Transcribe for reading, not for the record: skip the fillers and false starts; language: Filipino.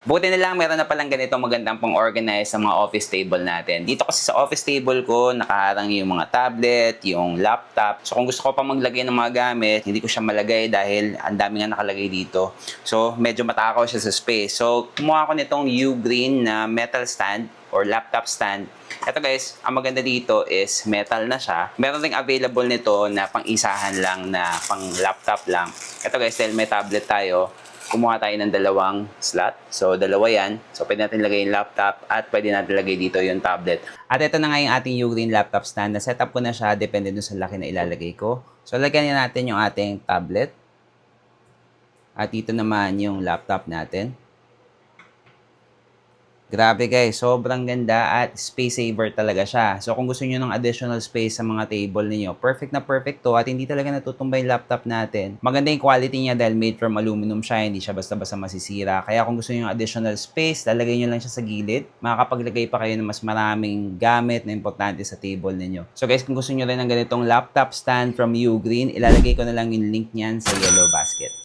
Buti na lang meron na palang ganito magandang pang-organize sa mga office table natin. Dito kasi sa office table ko, nakaharang yung mga tablet, yung laptop. So kung gusto ko pa maglagay ng mga gamit, hindi ko siya malagay dahil ang dami nga nakalagay dito. So medyo matakaw siya sa space. So kumuha ko nitong U-Green na metal stand or laptop stand. Ito guys, ang maganda dito is metal na siya. Meron ring available nito na pang-isahan lang na pang laptop lang. Ito guys, dahil may tablet tayo, kumuha tayo ng dalawang slot. So, dalawa yan. So, pwede natin lagay yung laptop at pwede natin lagay dito yung tablet. At ito na nga yung ating U-Green laptop stand. Na-setup ko na siya. Depende dun sa laki na ilalagay ko. So, lagyan natin yung ating tablet. At dito naman yung laptop natin. Grabe guys, sobrang ganda at space saver talaga siya. So kung gusto niyo ng additional space sa mga table niyo, perfect na perfect to at hindi talaga natutumbay yung laptop natin. Maganda yung quality niya dahil made from aluminum siya, hindi siya basta-basta masisira. Kaya kung gusto niyo ng additional space, lalagay niyo lang siya sa gilid. Makakapaglagay pa kayo ng mas maraming gamit na importante sa table niyo. So guys, kung gusto niyo rin ng ganitong laptop stand from U-Green, ilalagay ko na lang yung link niyan sa yellow basket.